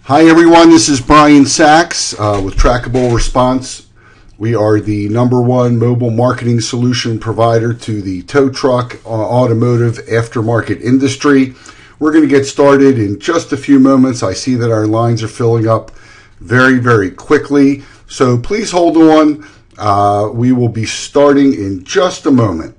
Hi everyone, this is Brian Sachs with Trackable Response. We are the #1 mobile marketing solution provider to the tow truck automotive aftermarket industry. We're going to get started in just a few moments. I see that our lines are filling up very, very quickly, so please hold on. We will be starting in just a moment.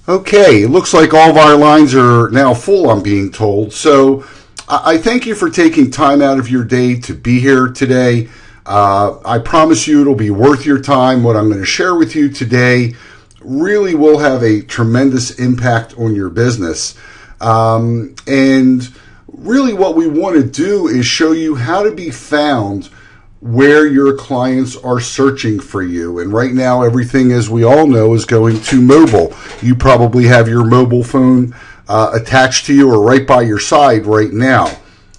Okay, it looks like all of our lines are now full, I'm being told. So I thank you for taking time out of your day to be here today. I promise you it'll be worth your time. What I'm going to share with you today really will have a tremendous impact on your business. And really what we want to do is show you how to be found where your clients are searching for you. And right now, everything, as we all know, is going to mobile. You probably have your mobile phone attached to you or right by your side right now.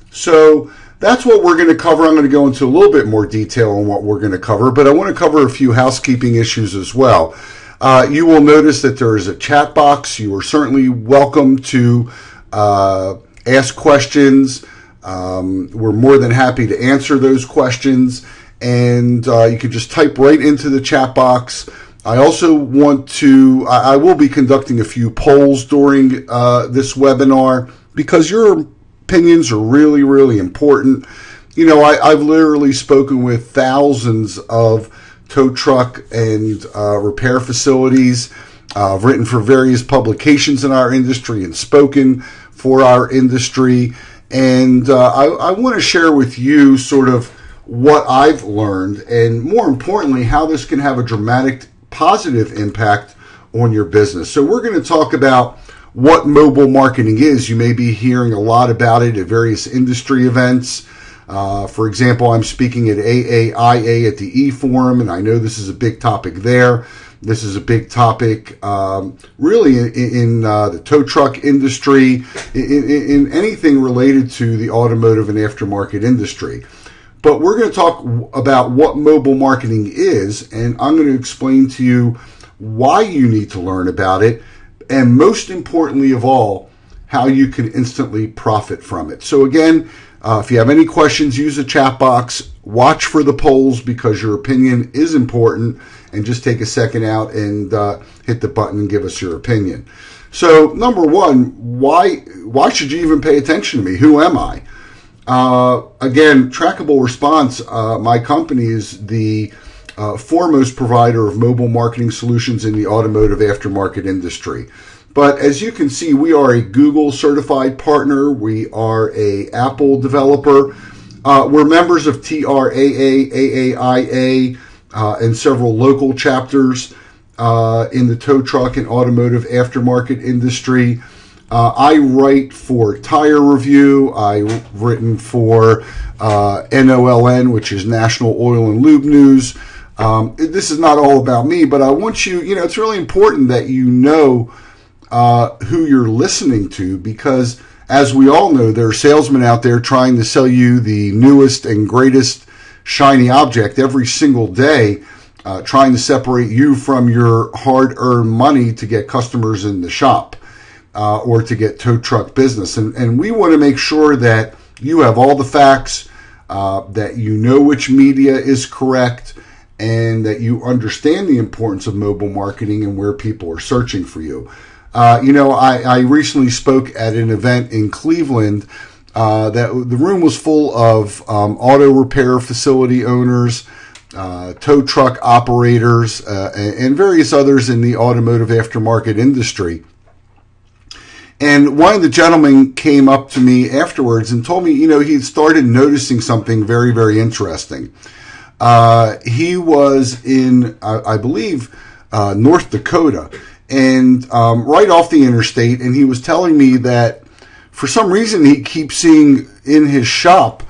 So that's what we're going to cover. I'm going to go into a little bit more detail on what we're going to cover, but I want to cover a few housekeeping issues as well. You will notice that there is a chat box. You are certainly welcome to ask questions. We're more than happy to answer those questions, and you can just type right into the chat box. I also want to, I will be conducting a few polls during this webinar because your opinions are really, really important. You know, I've literally spoken with thousands of tow truck and repair facilities. I've written for various publications in our industry and spoken for our industry. And I want to share with you sort of what I've learned and, more importantly, how this can have a dramatic positive impact on your business. So we're going to talk about what mobile marketing is. You may be hearing a lot about it at various industry events. For example, I'm speaking at AAIA at the E-Forum, and I know this is a big topic there. This is a big topic really in the tow truck industry, in anything related to the automotive and aftermarket industry. But we're going to talk about what mobile marketing is, and I'm going to explain to you why you need to learn about it, and most importantly of all, how you can instantly profit from it. So again, if you have any questions, use the chat box. Watch for the polls because your opinion is important, and just take a second out and hit the button and give us your opinion. So #1, why should you even pay attention to me? Who am I? Again, Trackable Response, my company, is the foremost provider of mobile marketing solutions in the automotive aftermarket industry. But as you can see, we are a Google certified partner. We are a Apple developer. We're members of TRAA, AAIA, and several local chapters in the tow truck and automotive aftermarket industry. I write for Tire Review. I've written for NOLN, which is National Oil and Lube News. This is not all about me, but I want you, it's really important that you know who you're listening to, because as we all know, there are salesmen out there trying to sell you the newest and greatest shiny object every single day, trying to separate you from your hard-earned money to get customers in the shop or to get tow truck business. And we want to make sure that you have all the facts, that you know which media is correct, and that you understand the importance of mobile marketing and where people are searching for you. I recently spoke at an event in Cleveland that the room was full of auto repair facility owners, tow truck operators, and various others in the automotive aftermarket industry. And one of the gentlemen came up to me afterwards and told me, he had started noticing something very, very interesting. He was in, I believe, North Dakota, and right off the interstate, and he was telling me that for some reason he keeps seeing in his shop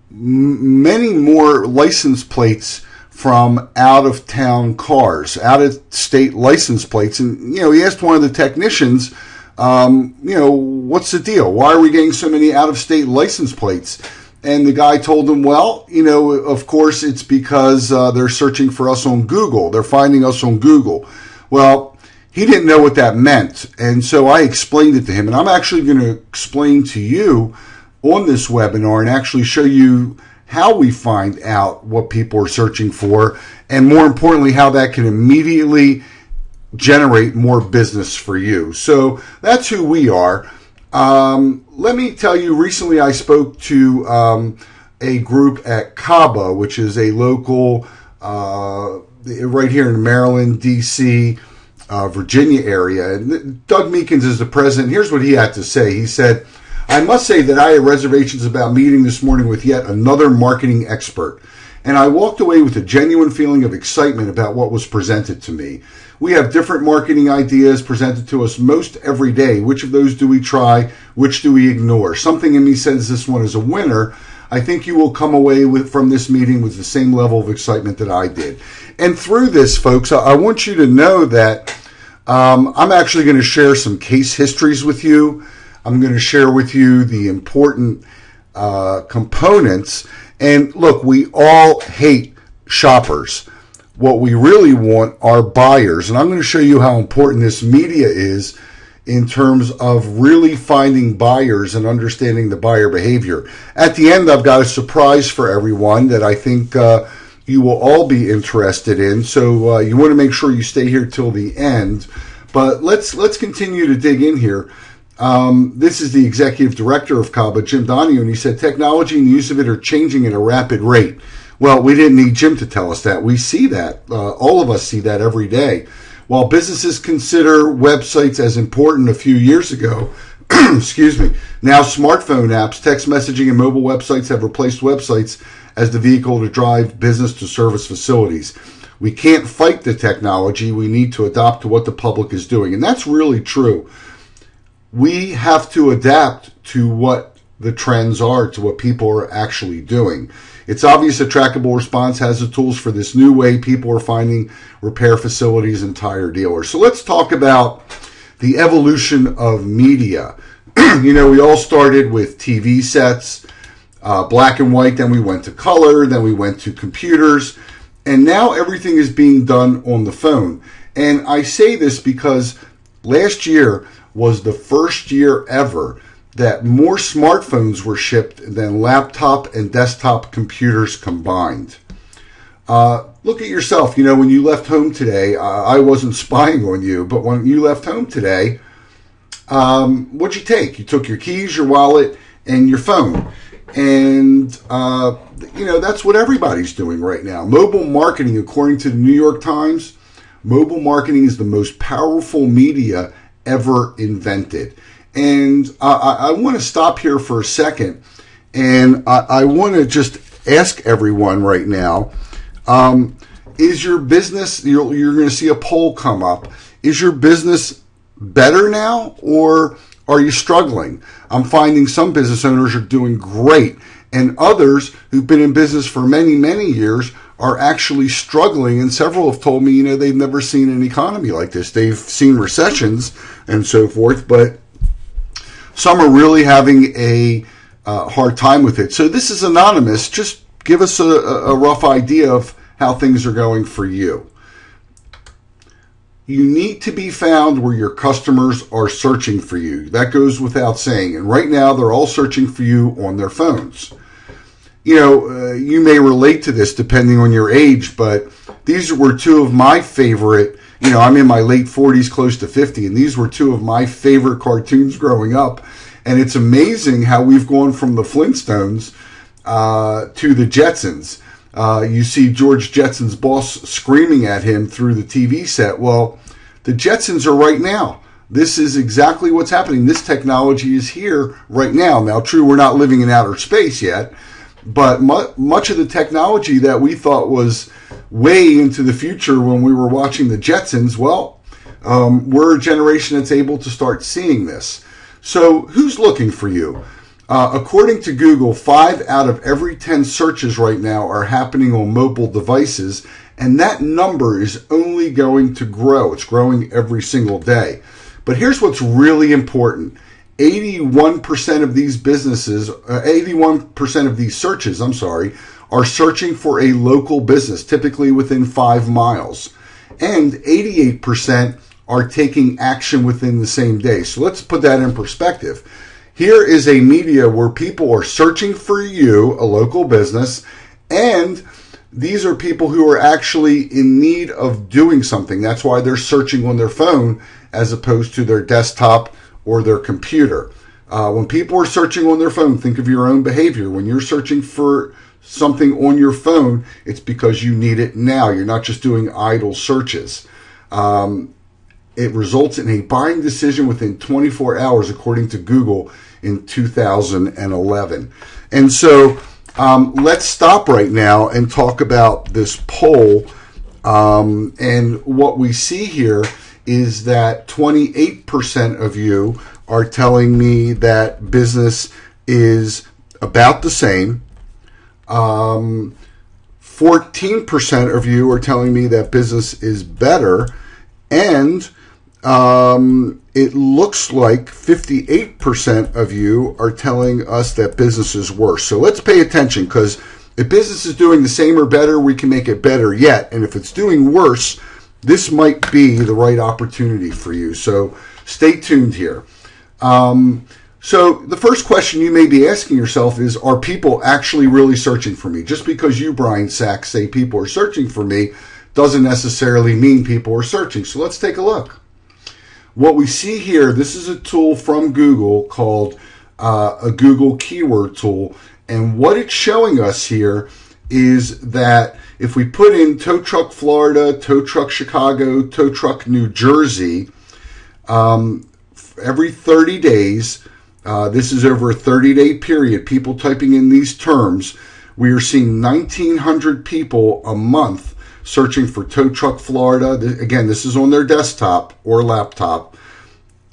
many more license plates from out-of-town cars, out-of-state license plates. And, he asked one of the technicians, what's the deal? Why are we getting so many out-of-state license plates? And the guy told him, well, you know, of course, it's because they're searching for us on Google. They're finding us on Google. Well, he didn't know what that meant. And so I explained it to him. And I'm actually going to explain to you on this webinar and actually show you how we find out what people are searching for. And more importantly, how that can immediately generate more business for you. So that's who we are. Let me tell you, recently I spoke to a group at CABA, which is a local, right here in Maryland, D.C., Virginia area. And Doug Meekins is the president. Here's what he had to say. He said, I must say that I had reservations about meeting this morning with yet another marketing expert, and I walked away with a genuine feeling of excitement about what was presented to me. We have different marketing ideas presented to us most every day. Which of those do we try? Which do we ignore? Something in me says this one is a winner. I think you will come away from this meeting with the same level of excitement that I did. And through this, folks, I want you to know that I'm actually going to share some case histories with you. I'm going to share with you the important components. And look, we all hate shoppers. What we really want are buyers. And I'm going to show you how important this media is in terms of really finding buyers and understanding the buyer behavior. At the end, I've got a surprise for everyone that I think you will all be interested in. So you want to make sure you stay here till the end. But let's continue to dig in here. This is the executive director of CABA, Jim Donahue, and he said technology and the use of it are changing at a rapid rate. Well, we didn't need Jim to tell us that. We see that. All of us see that every day. While businesses consider websites as important a few years ago, excuse me, now smartphone apps, text messaging, and mobile websites have replaced websites as the vehicle to drive business to service facilities. We can't fight the technology. We need to adapt to what the public is doing. And that's really true. We have to adapt to what the trends are, to what people are actually doing. It's obvious that Trackable Response has the tools for this new way people are finding repair facilities and tire dealers. So let's talk about the evolution of media. You know, we all started with TV sets, black and white, then we went to color, then we went to computers, and now everything is being done on the phone. And I say this because last year was the first year ever that more smartphones were shipped than laptop and desktop computers combined. Look at yourself. You know, when you left home today, I wasn't spying on you, but when you left home today, what'd you take? You took your keys, your wallet, and your phone. And, you know, that's what everybody's doing right now. Mobile marketing, according to the New York Times, mobile marketing is the most powerful media ever invented. And I want to stop here for a second, and I want to just ask everyone right now, is your business, you're going to see a poll come up, is your business better now, or are you struggling? I'm finding some business owners are doing great, and others who've been in business for many, many years are actually struggling, and several have told me, you know, they've never seen an economy like this. They've seen recessions and so forth, but some are really having a hard time with it. So this is anonymous. Just give us a rough idea of how things are going for you. You need to be found where your customers are searching for you. That goes without saying. And right now, they're all searching for you on their phones. You know, you may relate to this depending on your age, but these were two of my favorite. You know, I'm in my late 40s, close to 50, and these were two of my favorite cartoons growing up. And it's amazing how we've gone from the Flintstones to the Jetsons. You see George Jetson's boss screaming at him through the TV set. Well, the Jetsons are right now. This is exactly what's happening. This technology is here right now. Now, true, we're not living in outer space yet, but much of the technology that we thought was way into the future when we were watching the Jetsons, well, we're a generation that's able to start seeing this. So who's looking for you? According to Google, 5 out of every 10 searches right now are happening on mobile devices, and that number is only going to grow. It's growing every single day. But here's what's really important. 81% of these businesses, 81% of these searches, are searching for a local business, typically within 5 miles. And 88% are taking action within the same day. So let's put that in perspective. Here is a media where people are searching for you, a local business, and these are people who are actually in need of doing something. That's why they're searching on their phone as opposed to their desktop or their computer. When people are searching on their phone, think of your own behavior. When you're searching for something on your phone, it's because you need it now. You're not just doing idle searches. It results in a buying decision within 24 hours, according to Google in 2011. And so let's stop right now and talk about this poll. And what we see here is that 28% of you are telling me that business is about the same. 14% of you are telling me that business is better. And it looks like 58% of you are telling us that business is worse. So let's pay attention, because if business is doing the same or better, we can make it better yet. And if it's doing worse, this might be the right opportunity for you. So stay tuned here. So the first question you may be asking yourself is, are people actually really searching for me? Just because you, Brian Sachs, say people are searching for me doesn't necessarily mean people are searching. So let's take a look. What we see here, this is a tool from Google called a Google keyword tool. And what it's showing us here is that if we put in tow truck Florida, tow truck Chicago, tow truck New Jersey, every 30 days, this is over a 30-day period, people typing in these terms, we are seeing 1,900 people a month searching for tow truck Florida. Again, this is on their desktop or laptop.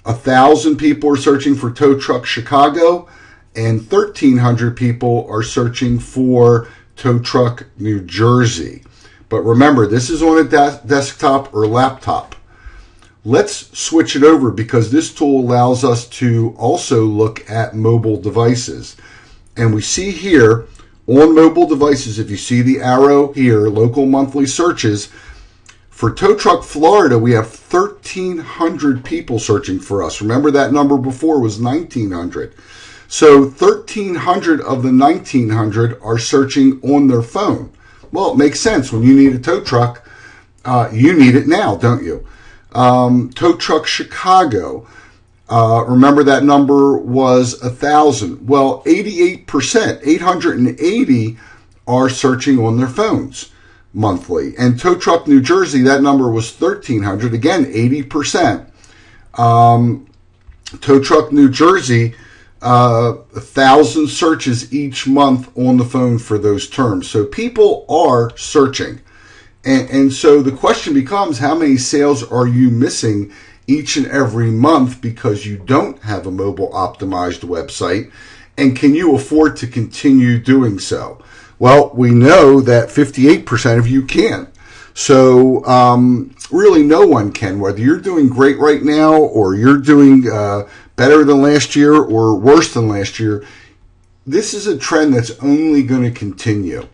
1,000 people are searching for tow truck Chicago, and 1,300 people are searching for tow truck New Jersey. But remember, this is on a desktop or laptop. Let's switch it over, because this tool allows us to also look at mobile devices. And we see here on mobile devices, if you see the arrow here, local monthly searches, for tow truck Florida, we have 1,300 people searching for us. Remember, that number before was 1,900. So 1,300 of the 1,900 are searching on their phone. Well, it makes sense. When you need a tow truck, you need it now, don't you? Tow truck Chicago, remember that number was 1,000. Well, 88%, 880 are searching on their phones monthly. And tow truck New Jersey, that number was 1,300. Again, 80%. Tow truck New Jersey, 1,000 searches each month on the phone for those terms. So people are searching. And so the question becomes, how many sales are you missing each and every month because you don't have a mobile optimized website? And can you afford to continue doing so? Well, we know that 58% of you can. So really no one can, whether you're doing great right now or you're doing better than last year or worse than last year. This is a trend that's only going to continue.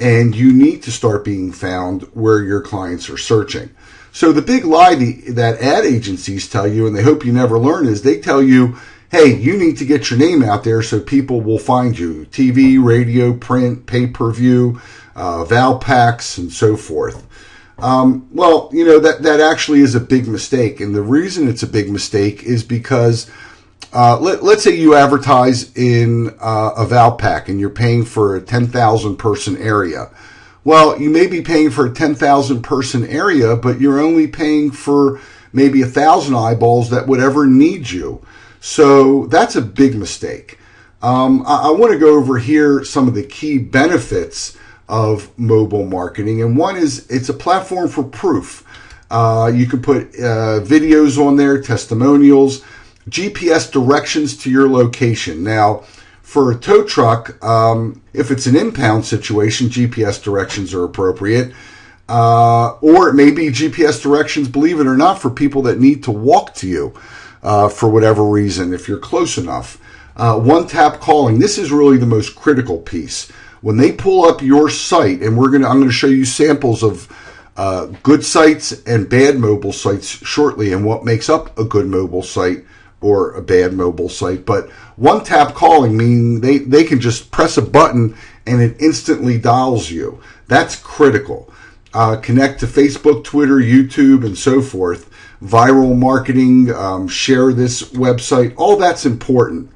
And you need to start being found where your clients are searching. So the big lie that ad agencies tell you, and they hope you never learn, is they tell you, hey, you need to get your name out there so people will find you. TV, radio, print, pay-per-view, Valpaks, and so forth. Well, you know, that actually is a big mistake. And the reason it's a big mistake is because let's say you advertise in a Valpak and you're paying for a 10,000 person area. Well, you may be paying for a 10,000 person area, but you're only paying for maybe 1,000 eyeballs that would ever need you. So that's a big mistake. I want to go over here some of the key benefits of mobile marketing. And one is it's a platform for proof. You can put videos on there, testimonials, GPS directions to your location. Now, for a tow truck, if it's an impound situation, GPS directions are appropriate. Or it may be GPS directions, believe it or not, for people that need to walk to you. for whatever reason, if you're close enough. One-tap calling, this is really the most critical piece. When they pull up your site, and I'm going to show you samples of good sites and bad mobile sites shortly, and what makes up a good mobile site or a bad mobile site. But one-tap calling, meaning they can just press a button and it instantly dials you. That's critical. Connect to Facebook, Twitter, YouTube, and so forth. Viral marketing, share this website, all that's important.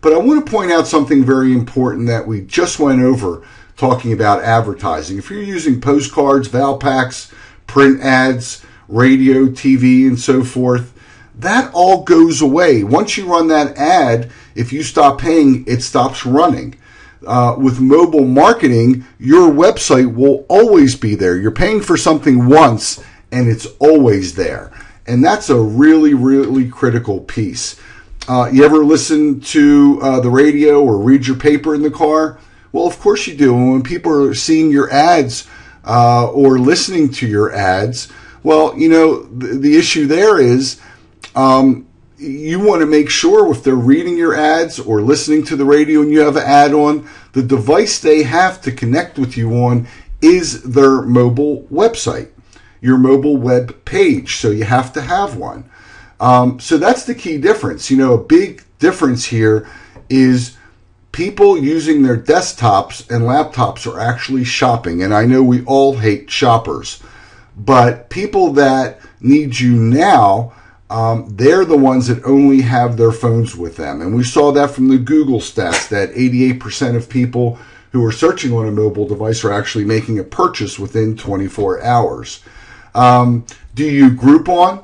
But I want to point out something very important that we just went over talking about advertising. If you're using postcards, Valpaks, print ads, radio, TV, and so forth, that all goes away. Once you run that ad, if you stop paying, it stops running. With mobile marketing, your website will always be there. You're paying for something once, and it's always there. And that's a really, really critical piece. You ever listen to the radio or read your paper in the car? Well, of course you do. And when people are seeing your ads or listening to your ads, well, you know, the issue there is you want to make sure if they're reading your ads or listening to the radio and you have an ad on, the device they have to connect with you on is their mobile website, your mobile web page. So you have to have one. So that's the key difference. You know, a big difference here is people using their desktops and laptops are actually shopping. And I know we all hate shoppers, but people that need you now, they're the ones that only have their phones with them. And we saw that from the Google stats that 88% of people who are searching on a mobile device are actually making a purchase within 24 hours. Do you Groupon?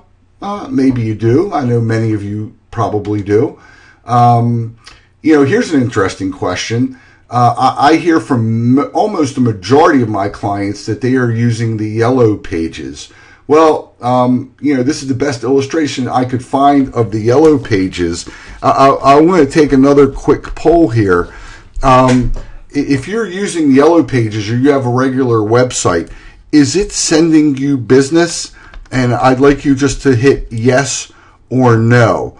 Maybe you do. I know many of you probably do. You know, here's an interesting question. I hear from almost a majority of my clients that they are using the yellow pages. Well, you know, this is the best illustration I could find of the yellow pages. I want to take another quick poll here. If you're using the yellow pages or you have a regular website, is it sending you business? And I'd like you just to hit yes or no.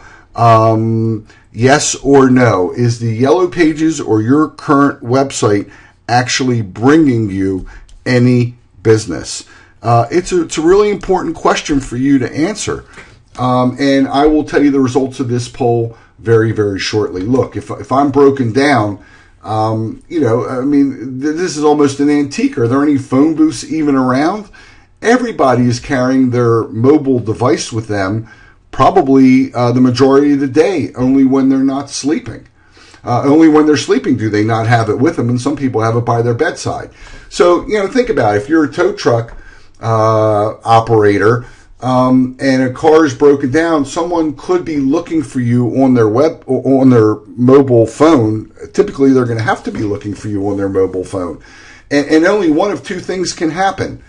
Yes or no. Is the yellow pages or your current website actually bringing you any business? It's a really important question for you to answer. And I will tell you the results of this poll very, very shortly. Look, if I'm broken down, you know, I mean, this is almost an antique. Are there any phone booths even around? Everybody is carrying their mobile device with them probably the majority of the day, only when they're not sleeping. Only when they're sleeping do they not have it with them, and some people have it by their bedside. So, you know, think about it. If you're a tow truck operator and a car is broken down, someone could be looking for you on their mobile phone. Typically, they're going to have to be looking for you on their mobile phone. And only one of two things can happen.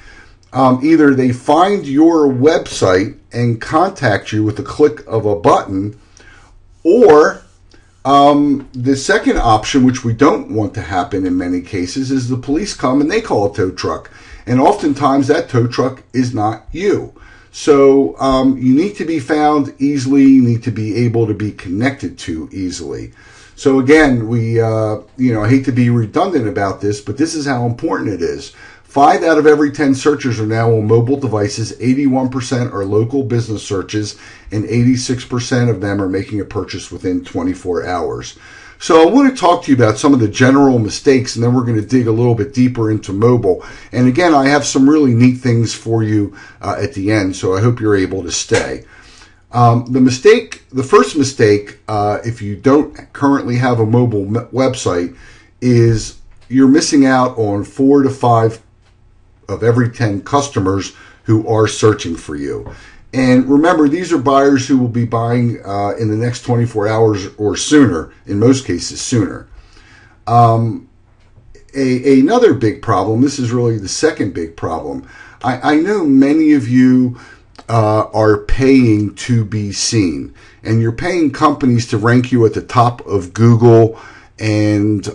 Either they find your website and contact you with the click of a button, or the second option, which we don't want to happen in many cases, is the police come and they call a tow truck. And oftentimes that tow truck is not you. So you need to be found easily. You need to be able to be connected to easily. So again, I hate to be redundant about this, but this is how important it is. 5 out of every 10 searches are now on mobile devices, 81% are local business searches, and 86% of them are making a purchase within 24 hours. So I want to talk to you about some of the general mistakes, and then we're going to dig a little bit deeper into mobile. And again, I have some really neat things for you at the end, so I hope you're able to stay. The first mistake, if you don't currently have a mobile website, is you're missing out on 4 to 5 of every 10 customers who are searching for you. And remember, these are buyers who will be buying in the next 24 hours or sooner, in most cases sooner. Another big problem, this is really the second big problem. I know many of you are paying to be seen, and you're paying companies to rank you at the top of Google, and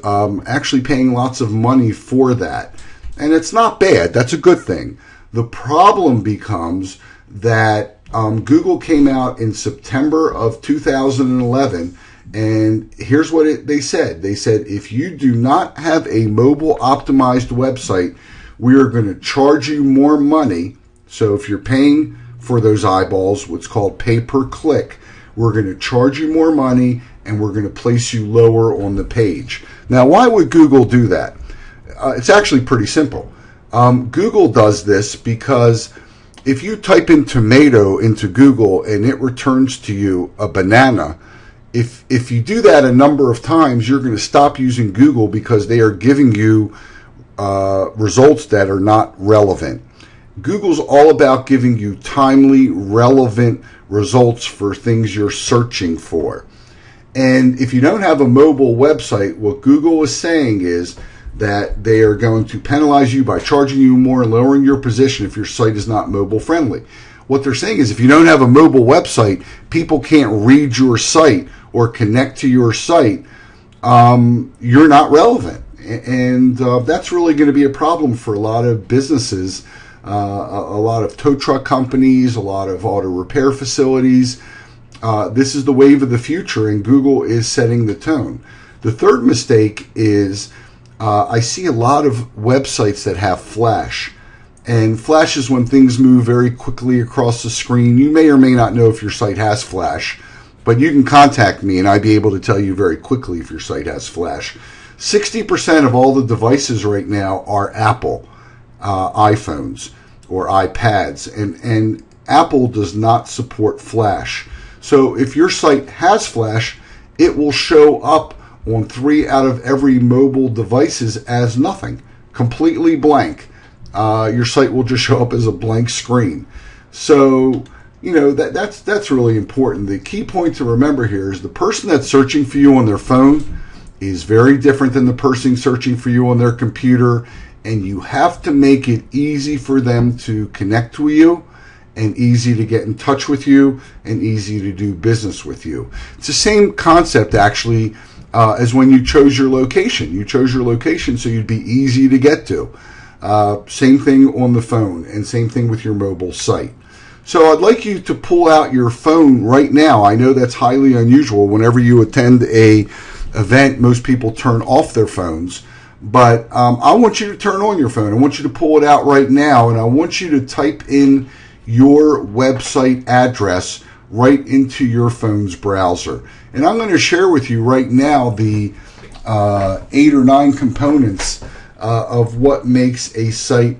actually paying lots of money for that. And it's not bad. That's a good thing. The problem becomes that Google came out in September of 2011, and here's what they said. They said, if you do not have a mobile optimized website, we are going to charge you more money. So if you're paying for those eyeballs, what's called pay per click, we're going to charge you more money and we're going to place you lower on the page. Now, why would Google do that? It's actually pretty simple. Google does this because if you type in tomato into Google and it returns to you a banana, if you do that a number of times, you're going to stop using Google because they are giving you results that are not relevant. Google's all about giving you timely, relevant results for things you're searching for. And if you don't have a mobile website, what Google is saying is that they are going to penalize you by charging you more and lowering your position if your site is not mobile friendly. What they're saying is if you don't have a mobile website, people can't read your site or connect to your site, you're not relevant. And that's really going to be a problem for a lot of businesses, a lot of tow truck companies, a lot of auto repair facilities. This is the wave of the future, and Google is setting the tone. The third mistake is I see a lot of websites that have Flash. And Flash is when things move very quickly across the screen. You may or may not know if your site has Flash, but you can contact me and I'd be able to tell you very quickly if your site has Flash. 60% of all the devices right now are Apple iPhones or iPads, and Apple does not support Flash. So if your site has Flash, it will show up on 3 out of every mobile devices as nothing, completely blank. Your site will just show up as a blank screen. So, you know, that's really important. The key point to remember here is the person that's searching for you on their phone is very different than the person searching for you on their computer, and you have to make it easy for them to connect with you and easy to get in touch with you and easy to do business with you. It's the same concept actually as when you chose your location. You chose your location so you'd be easy to get to. Same thing on the phone, and same thing with your mobile site. So I'd like you to pull out your phone right now. I know that's highly unusual. Whenever you attend a event, most people turn off their phones. But I want you to turn on your phone. I want you to pull it out right now, and I want you to type in your website address right into your phone's browser. And I'm going to share with you right now the 8 or 9 components of what makes a site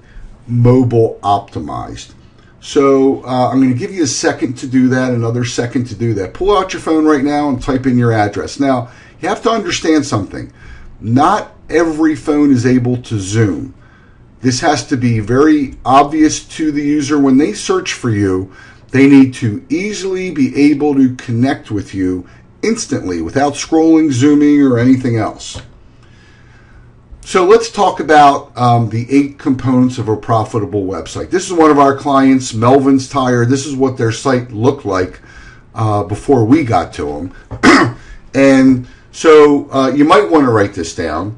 mobile optimized. So I'm going to give you a second to do that, another second to do that. Pull out your phone right now and type in your address. Now, you have to understand something. Not every phone is able to zoom. This has to be very obvious to the user. When they search for you, they need to easily be able to connect with you instantly without scrolling, zooming, or anything else. So let's talk about the 8 components of a profitable website. This is one of our clients, Melvin's Tire. This is what their site looked like before we got to them. And so you might want to write this down.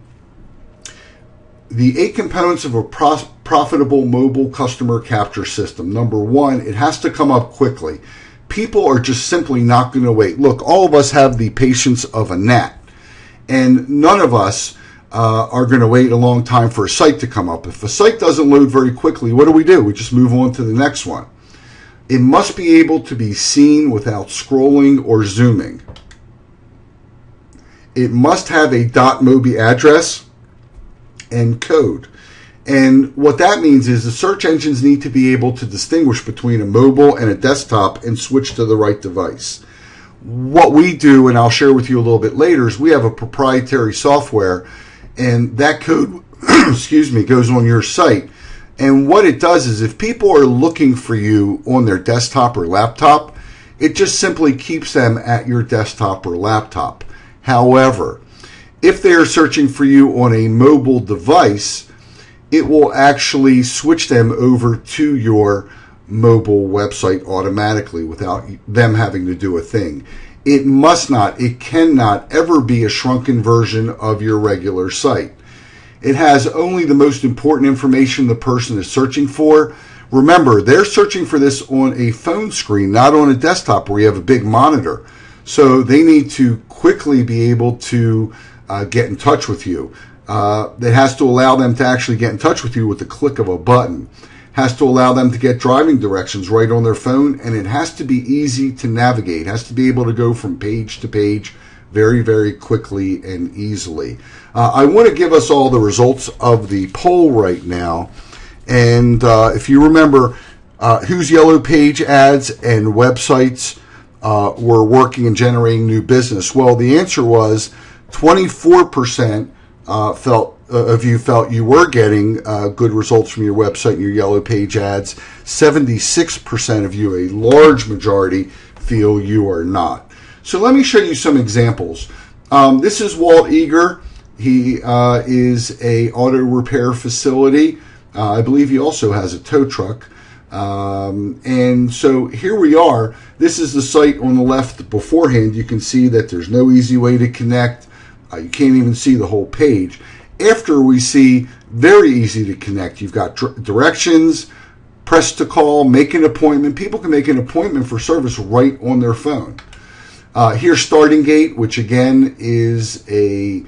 The 8 components of a profitable mobile customer capture system. Number 1, it has to come up quickly. People are just simply not going to wait. Look, all of us have the patience of a gnat, and none of us are going to wait a long time for a site to come up. If a site doesn't load very quickly, what do? We just move on to the next one. It must be able to be seen without scrolling or zooming. It must have a .mobi address and code. And what that means is the search engines need to be able to distinguish between a mobile and a desktop and switch to the right device. What we do, and I'll share with you a little bit later, is we have a proprietary software, and that code excuse me, goes on your site. And what it does is if people are looking for you on their desktop or laptop, it just simply keeps them at your desktop or laptop. However, if they are searching for you on a mobile device, it will actually switch them over to your mobile website automatically without them having to do a thing. It must not, it cannot ever be a shrunken version of your regular site. It has only the most important information the person is searching for. Remember, they're searching for this on a phone screen, not on a desktop where you have a big monitor. So they need to quickly be able to get in touch with you. It has to allow them to actually get in touch with you with the click of a button. Has to allow them to get driving directions right on their phone, and it has to be easy to navigate. It has to be able to go from page to page very, very quickly and easily. I want to give us all the results of the poll right now. And if you remember, whose Yellow Page ads and websites were working and generating new business? Well, the answer was 24% of you felt you were getting good results from your website and your Yellow Page ads. 76% of you, a large majority, feel you are not. So let me show you some examples. This is Walt Eager. He is a auto repair facility. I believe he also has a tow truck. And so here we are. This is the site on the left beforehand. You can see that there's no easy way to connect. You can't even see the whole page. After we see very easy to connect, you've got directions, press to call, make an appointment. People can make an appointment for service right on their phone. Here's Starting Gate, which again is a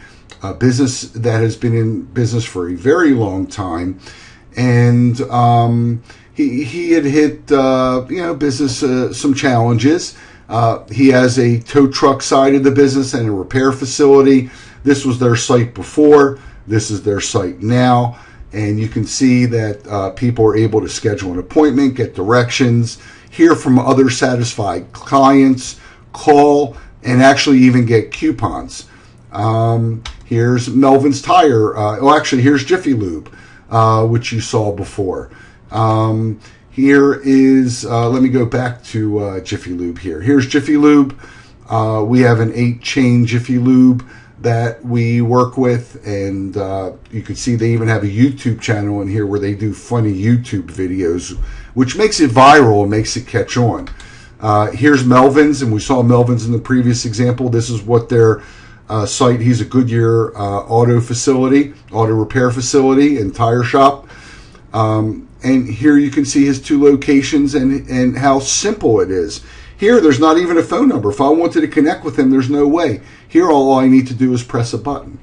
business that has been in business for a very long time. And he had hit business some challenges. He has a tow truck side of the business and a repair facility. This was their site before. This is their site now. And you can see that people are able to schedule an appointment, get directions, hear from other satisfied clients, call, and actually even get coupons. Here's Melvin's Tire. Here's Jiffy Lube, which you saw before. Here is, let me go back to Jiffy Lube here. Here's Jiffy Lube. We have an 8-chain Jiffy Lube that we work with, and you can see they even have a YouTube channel in here where they do funny YouTube videos, which makes it viral and makes it catch on. Here's Melvin's, and we saw Melvin's in the previous example. This is what their site, he's a Goodyear auto repair facility and tire shop. And here you can see his 2 locations and how simple it is. Here, there's not even a phone number. If I wanted to connect with him, there's no way. Here, all I need to do is press a button.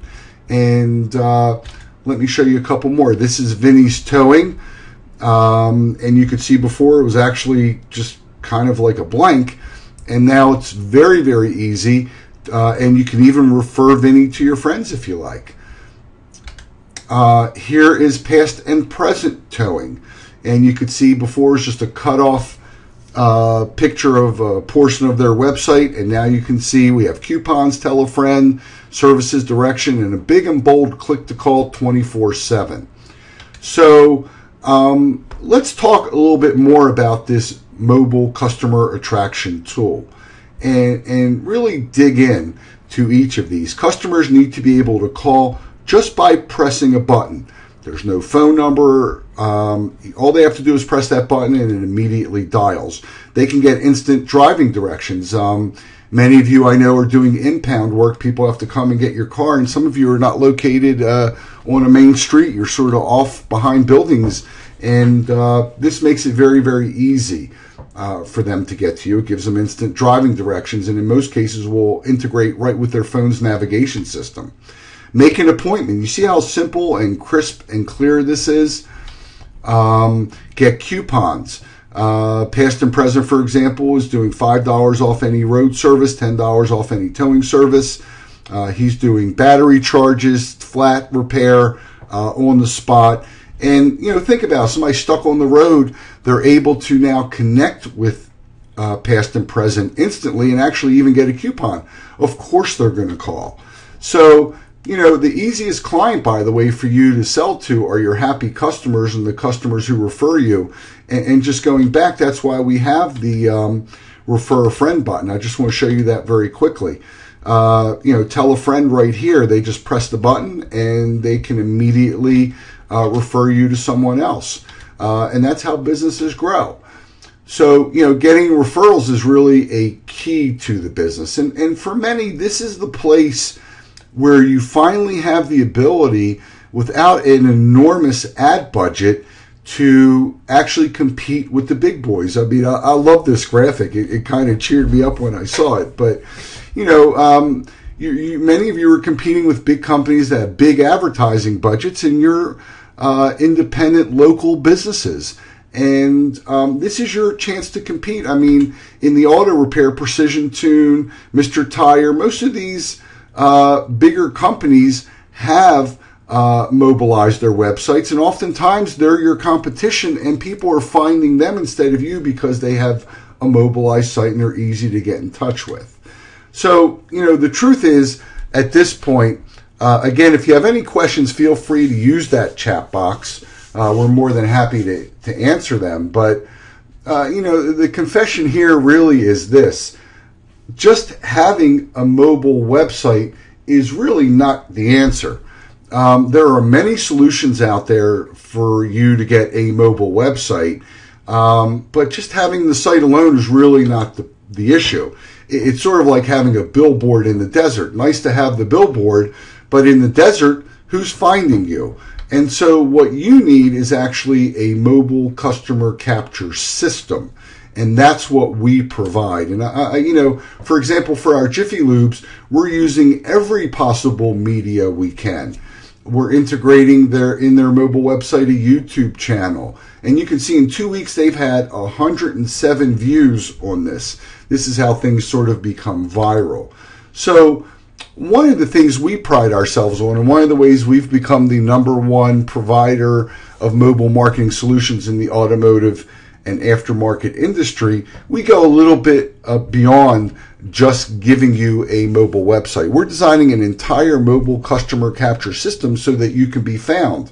And let me show you a couple more. This is Vinny's Towing. And you could see before it was actually just kind of like a blank. And now it's very, very easy. And you can even refer Vinny to your friends if you like. Here is Past and Present Towing. And you could see before it's just a cut-off picture of a portion of their website, and now you can see we have coupons, tell a friend, services, direction, and a big and bold click to call 24/7. So let's talk a little bit more about this mobile customer attraction tool and really dig in to each of these. Customers need to be able to call just by pressing a button. There's no phone number. All they have to do is press that button and it immediately dials. They can get instant driving directions. Many of you I know are doing impound work. People have to come and get your car, and some of you are not located on a main street. You're sort of off behind buildings, and this makes it very, very easy for them to get to you. It gives them instant driving directions, and in most cases will integrate right with their phone's navigation system. Make an appointment. You see how simple and crisp and clear this is? Get coupons. Past and Present, for example, is doing $5 off any road service, $10 off any towing service. He's doing battery charges, flat repair on the spot. And, think about it. Somebody stuck on the road, they're able to now connect with Past and Present instantly and actually even get a coupon. Of course they're going to call. So, the easiest client, by the way, for you to sell to are your happy customers and the customers who refer you. And just going back, that's why we have the refer a friend button. I just want to show you that very quickly. Tell a friend right here. They just press the button and they can immediately refer you to someone else. And that's how businesses grow. So, getting referrals is really a key to the business. And for many, this is the place where you finally have the ability, without an enormous ad budget, to actually compete with the big boys. I mean, I love this graphic. It kind of cheered me up when I saw it. But, you know, many of you are competing with big companies that have big advertising budgets, and you're independent local businesses. And this is your chance to compete. I mean, in the auto repair, Precision Tune, Mr. Tire, most of these bigger companies have mobilized their websites, and oftentimes they're your competition, and people are finding them instead of you because they have a mobilized site and they're easy to get in touch with. So, you know, the truth is, at this point, again, if you have any questions, feel free to use that chat box. We're more than happy to answer them. But, you know, the confession here really is this. Just having a mobile website is really not the answer. There are many solutions out there for you to get a mobile website, but just having the site alone is really not the issue. It's sort of like having a billboard in the desert. Nice to have the billboard, but in the desert, who's finding you? And so what you need is actually a mobile customer capture system. And that's what we provide. And, you know, for example, for our Jiffy Lubes, we're using every possible media we can. We're integrating in their mobile website a YouTube channel. And you can see in 2 weeks they've had 107 views on this. This is how things sort of become viral. So one of the things we pride ourselves on, and one of the ways we've become the #1 provider of mobile marketing solutions in the automotive and aftermarket industry, we go a little bit beyond just giving you a mobile website. We're designing an entire mobile customer capture system so that you can be found.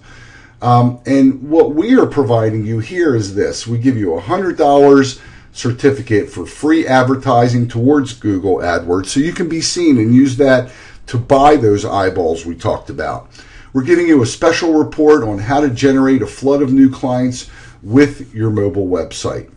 And what we are providing you here is this. We give you a $100 certificate for free advertising towards Google AdWords so you can be seen and use that to buy those eyeballs we talked about. We're giving you a special report on how to generate a flood of new clients with your mobile website.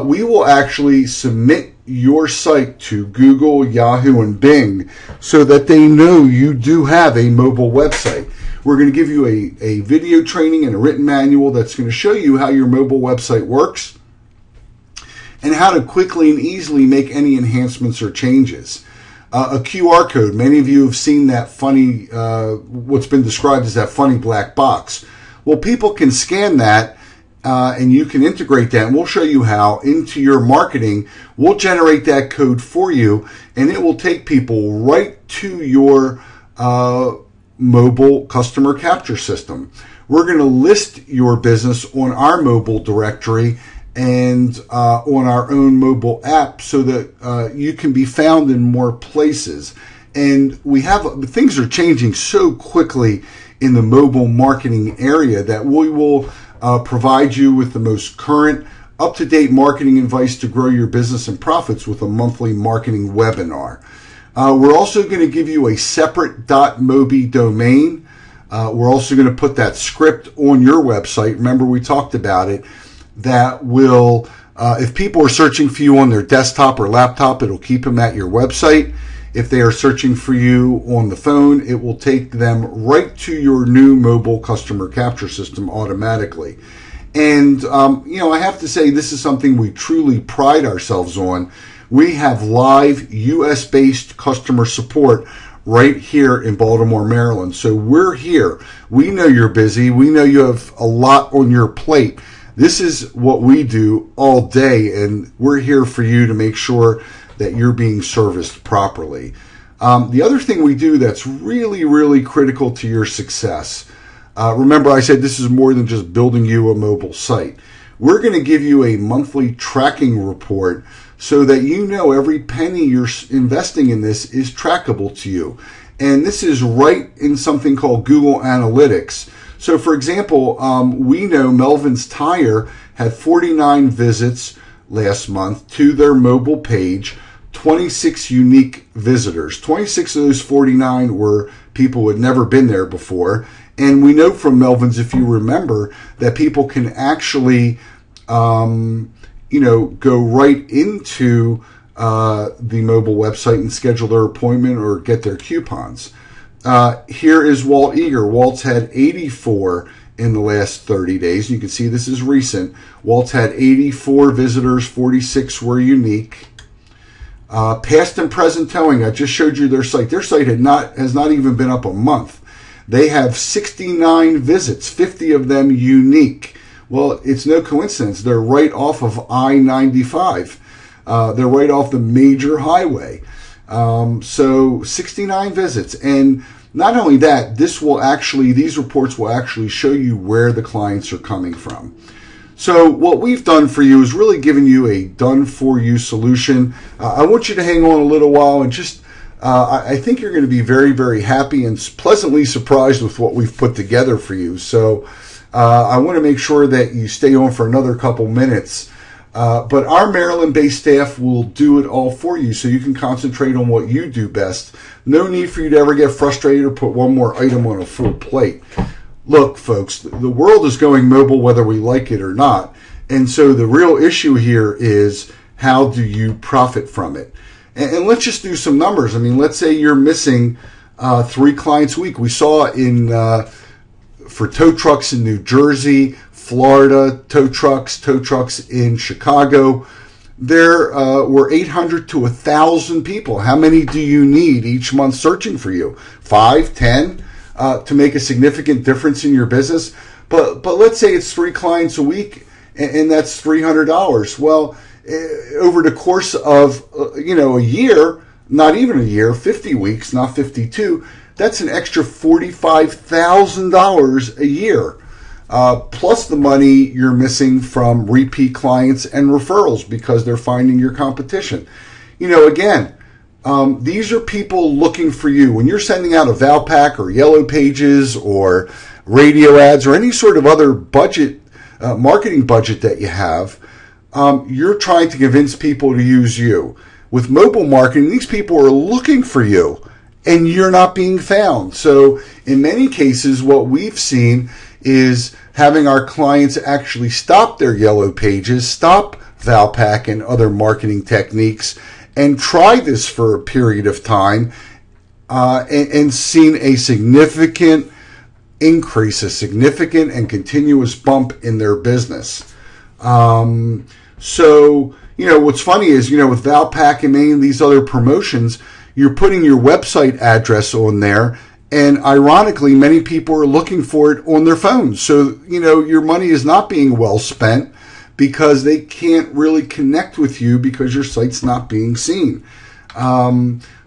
We will actually submit your site to Google, Yahoo, and Bing so that they know you do have a mobile website. We're going to give you a video training and a written manual that's going to show you how your mobile website works and how to quickly and easily make any enhancements or changes. A QR code. Many of you have seen that funny, what's been described as that funny black box. Well, people can scan that and you can integrate that, and we'll show you how into your marketing. We'll generate that code for you, and it will take people right to your mobile customer capture system. We're going to list your business on our mobile directory and on our own mobile app so that you can be found in more places. And things are changing so quickly in the mobile marketing area that we will provide you with the most current, up-to-date marketing advice to grow your business and profits with a monthly marketing webinar. We're also going to give you a separate .mobi domain. We're also going to put that script on your website. Remember, we talked about it. That will, if people are searching for you on their desktop or laptop, it'll keep them at your website. If they are searching for you on the phone, it will take them right to your new mobile customer capture system automatically. And, you know, I have to say this is something we truly pride ourselves on. We have live US-based customer support right here in Baltimore, Maryland. So we're here. We know you're busy. We know you have a lot on your plate. This is what we do all day, and we're here for you to make sure that you're being serviced properly. The other thing we do that's really, really critical to your success, remember I said this is more than just building you a mobile site. We're going to give you a monthly tracking report so that you know every penny you're investing in this is trackable to you. And this is right in something called Google Analytics. So for example, we know Melvin's Tire had 49 visits last month to their mobile page, 26 unique visitors. 26 of those 49 were people who had never been there before. And we know from Melvin's, if you remember, that people can actually, you know, go right into the mobile website and schedule their appointment or get their coupons. Here is Walt Eager. Walt's had 84 in the last 30 days. You can see this is recent. Walt's had 84 visitors, 46 were unique. Past and present towing, I just showed you their site. Their site has not even been up a month. They have 69 visits, 50 of them unique. Well, it's no coincidence. They're right off of I-95. They're right off the major highway. So 69 visits. And not only that, these reports will actually show you where the clients are coming from. So what we've done for you is really given you a done-for-you solution. I want you to hang on a little while and just, I think you're going to be very, very happy and pleasantly surprised with what we've put together for you. So I want to make sure that you stay on for another couple minutes. But our Maryland-based staff will do it all for you so you can concentrate on what you do best. No need for you to ever get frustrated or put one more item on a full plate. Look, folks, the world is going mobile whether we like it or not. And so the real issue here is how do you profit from it? And let's just do some numbers. I mean, let's say you're missing 3 clients a week. We saw for tow trucks in New Jersey, Florida, tow trucks in Chicago, there were 800 to 1,000 people. How many do you need each month searching for you? 5, 10 to make a significant difference in your business? But let's say it's 3 clients a week, and that's $300. Well, over the course of a year, not even a year, 50 weeks, not 52, that's an extra $45,000 a year. Plus the money you're missing from repeat clients and referrals because they're finding your competition. Again, these are people looking for you. When you're sending out a Valpak or Yellow Pages or radio ads or any sort of other budget, marketing budget that you have, you're trying to convince people to use you. With mobile marketing, these people are looking for you and you're not being found. So in many cases, what we've seen is having our clients actually stop their Yellow Pages, stop Valpak and other marketing techniques, and try this for a period of time, and seen a significant increase, a significant and continuous bump in their business. So, what's funny is, with Valpak and many of these other promotions, you're putting your website address on there, and ironically, many people are looking for it on their phones. So, your money is not being well spent because they can't really connect with you because your site's not being seen.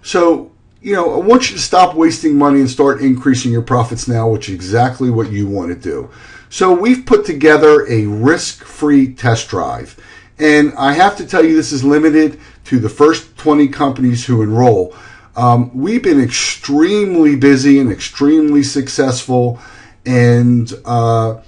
So, I want you to stop wasting money and start increasing your profits now, which is exactly what you want to do. So we've put together a risk-free test drive. And I have to tell you, this is limited to the first 20 companies who enroll. We've been extremely busy and extremely successful, and but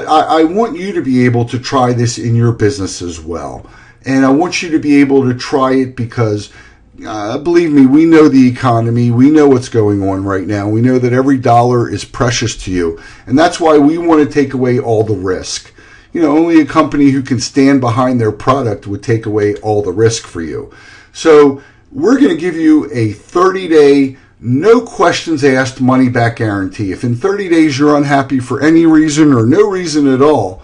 I want you to be able to try this in your business as well. And I want you to be able to try it because, believe me, we know the economy. We know what's going on right now. We know that every dollar is precious to you. And that's why we want to take away all the risk. Only a company who can stand behind their product would take away all the risk for you. So we're going to give you a 30-day, no questions asked money back guarantee. If in 30 days you're unhappy for any reason or no reason at all,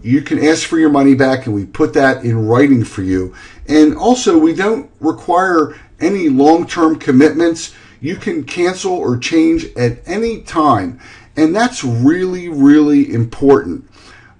you can ask for your money back, and we put that in writing for you. And also, we don't require any long-term commitments. You can cancel or change at any time, and that's really, really important.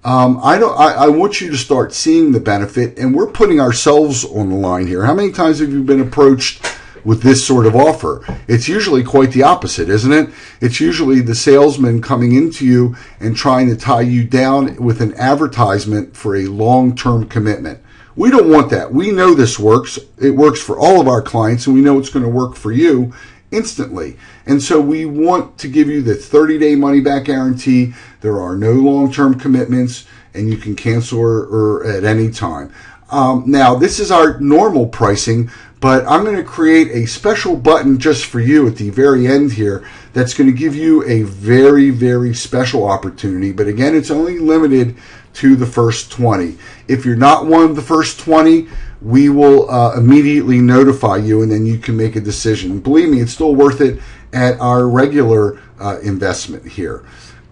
I want you to start seeing the benefit, and we're putting ourselves on the line here. How many times have you been approached with this sort of offer? It's usually quite the opposite, isn't it? It's usually the salesman coming into you and trying to tie you down with an advertisement for a long-term commitment. We don't want that. We know this works. It works for all of our clients, and we know it's going to work for you instantly. And so we want to give you the 30-day money-back guarantee. There are no long-term commitments, and you can cancel or at any time. Now, this is our normal pricing, but I'm going to create a special button just for you at the very end here that's going to give you a very, very special opportunity. But again, it's only limited to the first 20. If you're not one of the first 20, we will immediately notify you, and then you can make a decision. Believe me, it's still worth it at our regular investment here.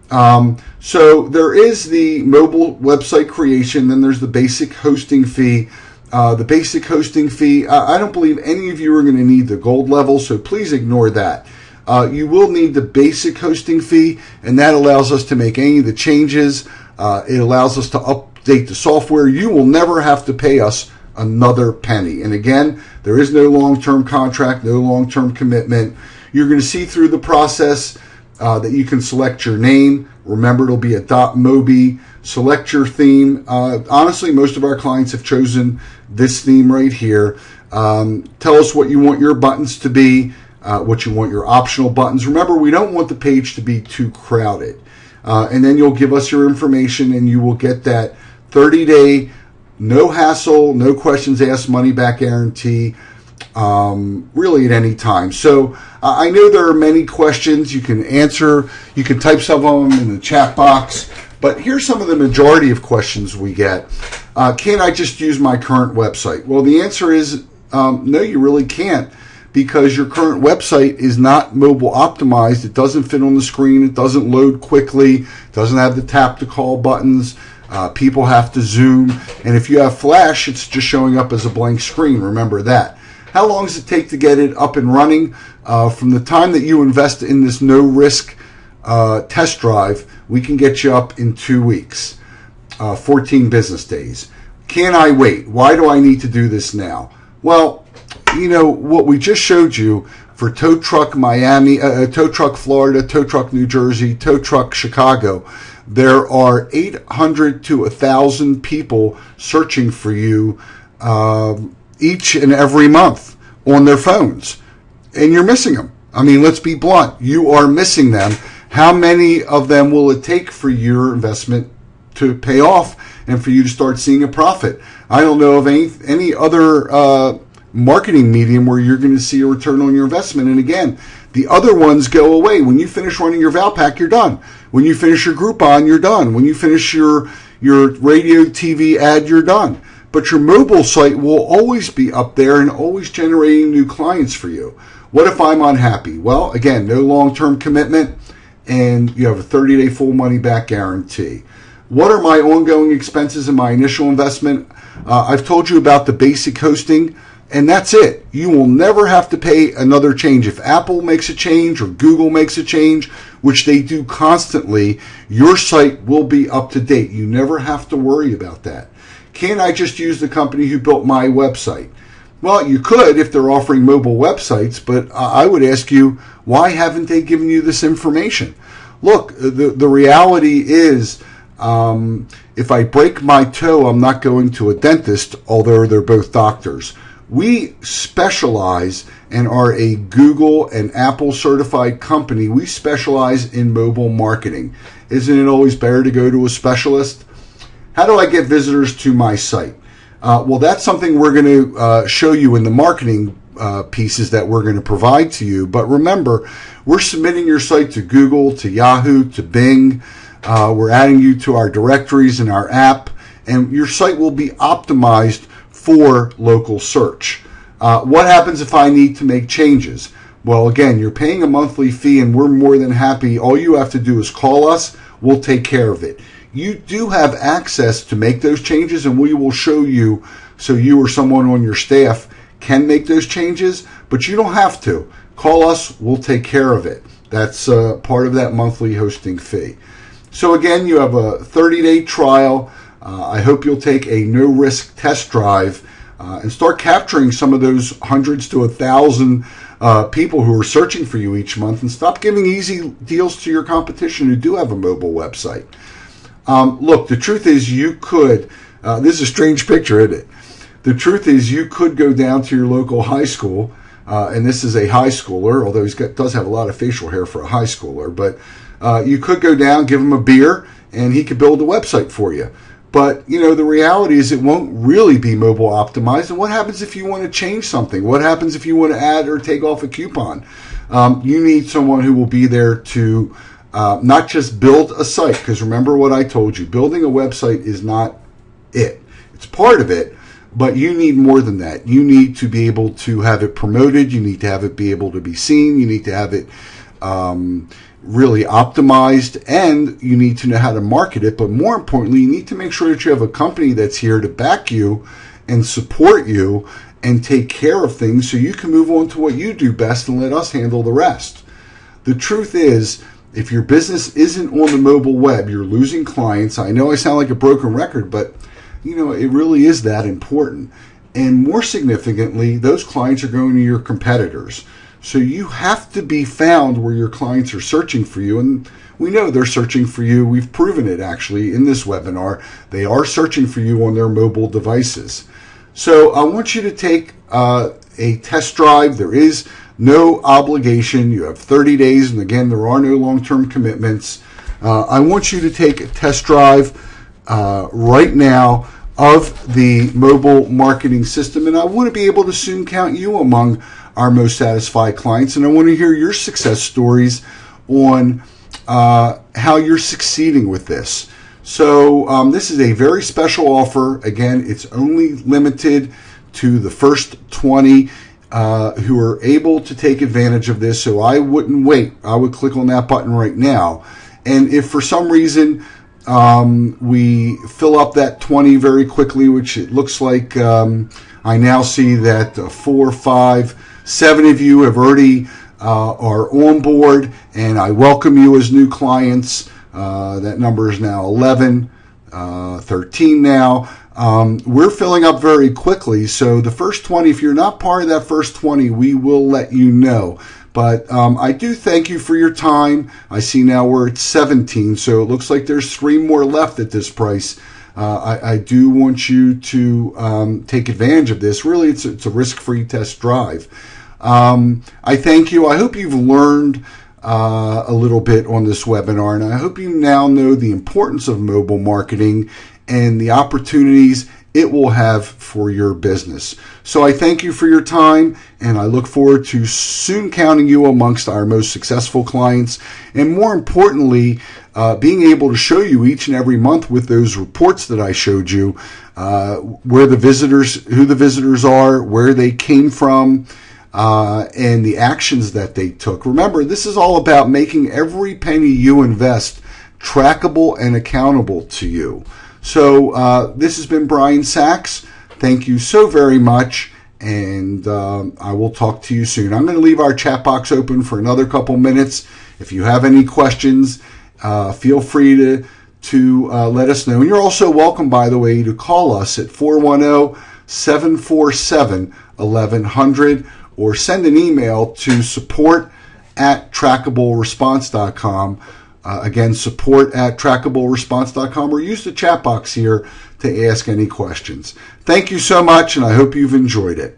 So there is the mobile website creation, then there's the basic hosting fee. The basic hosting fee, I don't believe any of you are going to need the gold level, so please ignore that. You will need the basic hosting fee, and that allows us to make any of the changes. It allows us to update the software. You will never have to pay us another penny. And again, there is no long-term contract, no long-term commitment. You're going to see through the process that you can select your name. Remember, it'll be a .mobi. Select your theme. Honestly, most of our clients have chosen this theme right here. Tell us what you want your buttons to be, what you want your optional buttons. Remember, we don't want the page to be too crowded. And then you'll give us your information, and you will get that 30-day, no hassle, no questions asked, money back guarantee, really at any time. So I know there are many questions you can answer. You can type some of them in the chat box. But here's some of the majority of questions we get. Can I just use my current website? Well, the answer is no, you really can't, because your current website is not mobile optimized. It doesn't fit on the screen. It doesn't load quickly. It doesn't have the tap to call buttons. People have to zoom. And if you have Flash, it's just showing up as a blank screen. Remember that. How long does it take to get it up and running? From the time that you invest in this no-risk test drive, we can get you up in 2 weeks, 14 business days. Can I wait? Why do I need to do this now? Well, you know, what we just showed you for Tow Truck Miami, Tow Truck Florida, Tow Truck New Jersey, Tow Truck Chicago, there are 800 to 1,000 people searching for you each and every month on their phones, and you're missing them. I mean, let's be blunt. You are missing them. How many of them will it take for your investment to pay off and for you to start seeing a profit? I don't know of any other marketing medium where you're going to see a return on your investment. And again, the other ones go away. When you finish running your Valpak, you're done. When you finish your Groupon, you're done. When you finish your radio, TV ad, you're done. But your mobile site will always be up there and always generating new clients for you. What if I'm unhappy? Well, again, no long-term commitment, and you have a 30-day full money-back guarantee. What are my ongoing expenses and my initial investment? I've told you about the basic hosting, and that's it. You will never have to pay another change. If Apple makes a change or Google makes a change, which they do constantly, your site will be up to date. You never have to worry about that. Can I just use the company who built my website? Well, you could if they're offering mobile websites, but I would ask you, why haven't they given you this information? Look, the reality is, if I break my toe, I'm not going to a dentist, although they're both doctors. We specialize and are a Google and Apple certified company. We specialize in mobile marketing. Isn't it always better to go to a specialist? How do I get visitors to my site? Well, that's something we're going to show you in the marketing pieces that we're going to provide to you. But remember, we're submitting your site to Google, to Yahoo, to Bing. We're adding you to our directories in our app, and your site will be optimized for local search. What happens if I need to make changes? Well, again, you're paying a monthly fee, and we're more than happy. All you have to do is call us. We'll take care of it. You do have access to make those changes, and we will show you so you or someone on your staff can make those changes, but you don't have to. Call us. We'll take care of it. That's part of that monthly hosting fee. So again, you have a 30-day trial. I hope you'll take a no-risk test drive and start capturing some of those hundreds to 1,000 people who are searching for you each month, and stop giving easy deals to your competition who do have a mobile website. Look, the truth is you could, this is a strange picture, isn't it? The truth is you could go down to your local high school, and this is a high schooler, although does have a lot of facial hair for a high schooler, but you could go down, give him a beer, and he could build a website for you. But, you know, the reality is it won't really be mobile optimized. And what happens if you want to change something? What happens if you want to add or take off a coupon? You need someone who will be there to not just build a site, because remember what I told you, building a website is not it. It's part of it, but you need more than that. You need to be able to have it promoted. You need to have it be able to be seen. You need to have it really optimized, and you need to know how to market it. But more importantly, you need to make sure that you have a company that's here to back you and support you and take care of things so you can move on to what you do best and let us handle the rest. The truth is, if your business isn't on the mobile web, you're losing clients. I know I sound like a broken record, but it really is that important. And more significantly, those clients are going to your competitors. So you have to be found where your clients are searching for you. And we know they're searching for you. We've proven it actually in this webinar. They are searching for you on their mobile devices. So I want you to take a test drive. There is no obligation. You have 30 days. And again, there are no long-term commitments. I want you to take a test drive right now of the mobile marketing system. And I want to be able to soon count you among our most satisfied clients. And I want to hear your success stories on how you're succeeding with this. So this is a very special offer. Again, it's only limited to the first 20 who are able to take advantage of this. So I wouldn't wait. I would click on that button right now. And if for some reason we fill up that 20 very quickly, which it looks like I now see that 4, 5, 7 of you have already are on board, and I welcome you as new clients. That number is now 11, 13 now. We're filling up very quickly, so the first 20, if you're not part of that first 20, we will let you know. But I do thank you for your time. I see now we're at 17, so it looks like there's 3 more left at this price. I do want you to take advantage of this. Really, it's a risk-free test drive. I thank you. I hope you've learned a little bit on this webinar, and I hope you now know the importance of mobile marketing and the opportunities it will have for your business. So I thank you for your time, and I look forward to soon counting you amongst our most successful clients, and more importantly, being able to show you each and every month with those reports that I showed you, who the visitors are, where they came from, and the actions that they took. Remember, this is all about making every penny you invest trackable and accountable to you. So this has been Brian Sachs. Thank you so very much, and I will talk to you soon. I'm going to leave our chat box open for another couple minutes. If you have any questions, feel free to let us know. And you're also welcome, by the way, to call us at 410-747-1100 or send an email to support@trackableresponse.com. Again, support@trackableresponse.com, or use the chat box here to ask any questions. Thank you so much, and I hope you've enjoyed it.